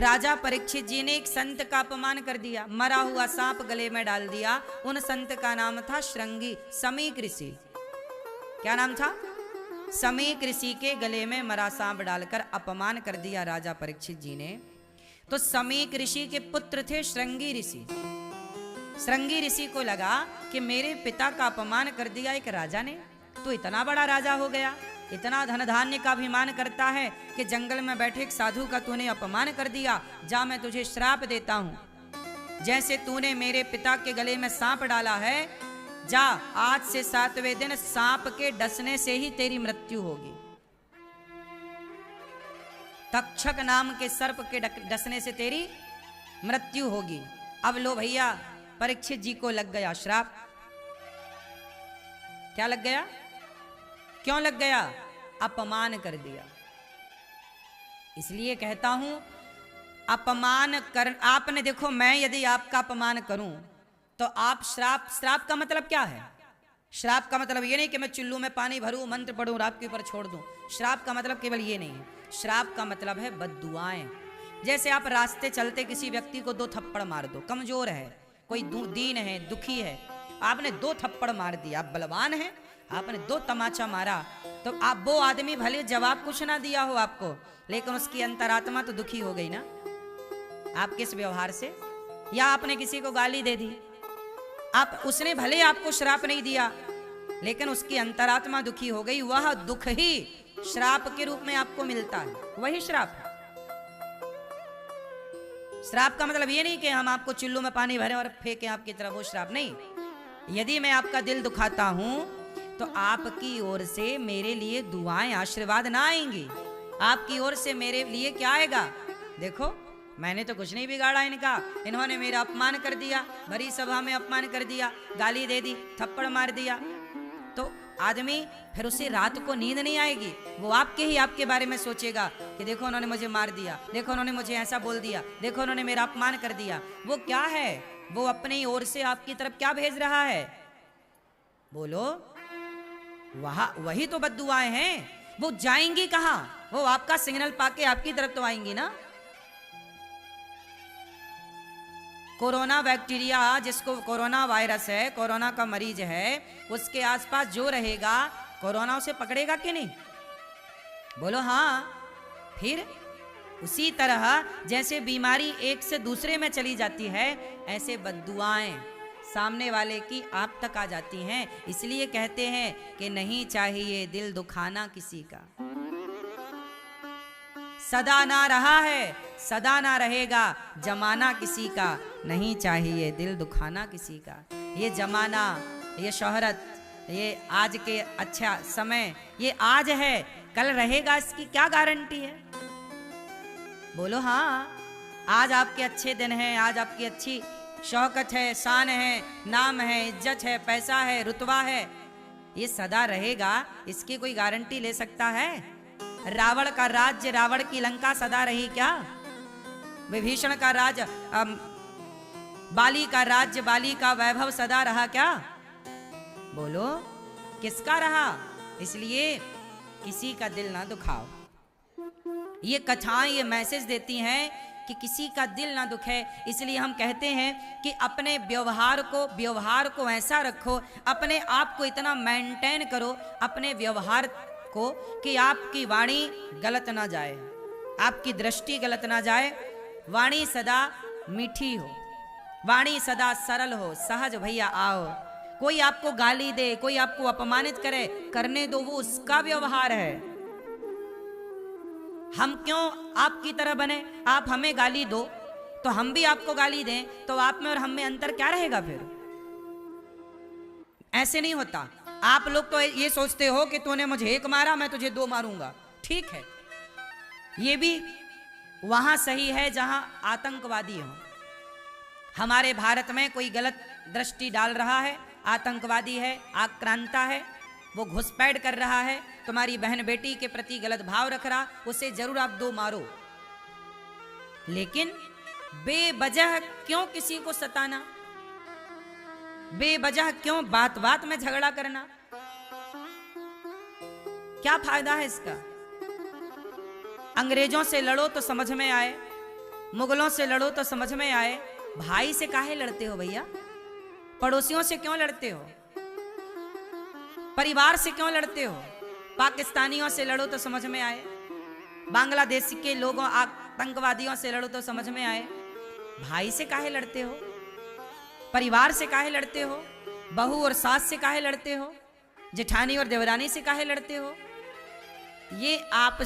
राजा परीक्षित जी ने एक संत का अपमान कर दिया, मरा हुआ सांप गले में डाल दिया। उन संत का नाम था श्रृंगी, समीक ऋषि। क्या नाम था? समीक ऋषि के गले में मरा सांप डालकर अपमान कर दिया राजा परीक्षित जी ने। तो समीक ऋषि के पुत्र थे श्रृंगी ऋषि। श्रृंगी ऋषि को लगा कि मेरे पिता का अपमान कर दिया एक राजा ने, तो इतना बड़ा राजा हो गया, इतना धन धान्य का अभिमान करता है कि जंगल में बैठे एक साधु का तूने अपमान कर दिया। जा, मैं तुझे श्राप देता हूं। जैसे तूने मेरे पिता के गले में सांप डाला है, जा, आज से 7वें दिन सांप के डसने से ही तेरी मृत्यु होगी। तक्षक नाम के सर्प के डसने से तेरी मृत्यु होगी। अब लो भैया, परीक्षित जी को लग गया श्राप। क्या लग गया? क्यों लग गया? अपमान कर दिया। इसलिए कहता हूं, अपमान कर, आपने देखो, मैं यदि आपका अपमान करूं तो आप श्राप का मतलब क्या है? श्राप का मतलब ये नहीं कि मैं चुल्लू में पानी भरूं, मंत्र पढ़ूं और आपके ऊपर छोड़ दूं। श्राप का मतलब केवल ये नहीं है। श्राप का मतलब है बद्दुआएं। जैसे आप रास्ते चलते किसी व्यक्ति को 2 थप्पड़ मार दो, कमजोर है, कोई दीन है, दुखी है, आपने 2 थप्पड़ मार दिया, आप बलवान हैं, आपने 2 तमाचा मारा, तो आप वो आदमी भले जवाब कुछ ना दिया हो आपको, लेकिन उसकी अंतरात्मा तो दुखी हो गई ना आपके इस व्यवहार से। या आपने किसी को गाली दे दी, उसने भले आपको श्राप नहीं दिया, लेकिन उसकी अंतरात्मा दुखी हो गई। वह दुख ही श्राप के रूप में आपको मिलता है, वही श्राप है। श्राप का मतलब ये नहीं कि हम आपको चुल्लू में पानी भरें और फेंकें आपकी तरफ, वो श्राप नहीं। यदि मैं आपका दिल दुखाता हूं तो आपकी ओर से मेरे लिए दुआएं, आशीर्वाद ना आएंगी। आपकी ओर से मेरे लिए क्या आएगा? देखो, मैंने तो कुछ नहीं बिगाड़ा इनका, इन्होंने मेरा अपमान कर दिया, भरी सभा में अपमान कर दिया, गाली दे दी, थप्पड़ मार दिया। तो आदमी फिर उसे रात को नींद नहीं आएगी, वो आपके बारे में सोचेगा कि देखो उन्होंने मुझे मार दिया, देखो उन्होंने मुझे ऐसा बोल दिया, देखो उन्होंने मेरा अपमान कर दिया। वो क्या है? वो अपनी ओर से आपकी तरफ क्या भेज रहा है? बोलो, वही तो बद्दुआएं हैं। वो जाएंगी कहां? वो आपका सिग्नल पाके आपकी तरफ तो आएंगी ना। कोरोना बैक्टीरिया, जिसको कोरोना वायरस है, कोरोना का मरीज है, उसके आसपास जो रहेगा कोरोना उसे पकड़ेगा कि नहीं? बोलो हाँ। फिर उसी तरह जैसे बीमारी एक से दूसरे में चली जाती है, ऐसे बद्दुआएं सामने वाले की आप तक आ जाती हैं। इसलिए कहते हैं कि नहीं चाहिए दिल दुखाना किसी का। सदा ना रहा है, सदा ना रहेगा जमाना किसी का, नहीं चाहिए दिल दुखाना किसी का। ये जमाना, ये शोहरत, ये आज के अच्छा समय, ये आज है, कल रहेगा इसकी क्या गारंटी है? बोलो हाँ। आज आपके अच्छे दिन हैं, आज आपकी अच्छी शौकत है, शान है, नाम है, इज्जत है, पैसा है, रुतबा है, ये सदा रहेगा, इसकी कोई गारंटी ले सकता है? रावण का राज्य, रावण की लंका सदा रही क्या? विभीषण का राज्य, बाली का राज्य, बाली का वैभव सदा रहा क्या? बोलो, किसका रहा? इसलिए किसी का दिल ना दुखाओ। ये कथाएं, ये मैसेज देती हैं कि किसी का दिल ना दुखे। इसलिए हम कहते हैं कि अपने व्यवहार को ऐसा रखो, अपने आप को इतना मेंटेन करो अपने व्यवहार को कि आपकी वाणी गलत ना जाए, आपकी दृष्टि गलत ना जाए, वाणी सदा मीठी हो, वाणी सदा सरल हो, सहज। भैया आओ, कोई आपको गाली दे, कोई आपको अपमानित करे, करने दो, वो उसका व्यवहार है। हम क्यों आपकी तरह बने? आप हमें गाली दो तो हम भी आपको गाली दें, तो आप में और हम में अंतर क्या रहेगा? फिर ऐसे नहीं होता। आप लोग तो ये सोचते हो कि तूने मुझे 1 मारा, मैं तुझे 2 मारूंगा। ठीक है, ये भी वहां सही है जहां आतंकवादी हो। हमारे भारत में कोई गलत दृष्टि डाल रहा है, आतंकवादी है, आक्रांता है, वो घुसपैठ कर रहा है, तुम्हारी बहन बेटी के प्रति गलत भाव रख रहा, उसे जरूर आप 2 मारो। लेकिन बेवजह क्यों किसी को सताना? बेवजह क्यों बात बात में झगड़ा करना? क्या फायदा है इसका? अंग्रेजों से लड़ो तो समझ में आए, मुगलों से लड़ो तो समझ में आए, भाई से काहे लड़ते हो भैया? पड़ोसियों से क्यों लड़ते हो? परिवार से क्यों लड़ते हो? पाकिस्तानियों से लड़ो तो समझ में आए, बांग्लादेश के लोगों आतंकवादियों से लड़ो तो समझ में आए, भाई से काहे लड़ते हो? परिवार से काहे लड़ते हो? बहू और सास से काहे लड़ते हो? जेठानी और देवरानी से काहे लड़ते हो? ये आप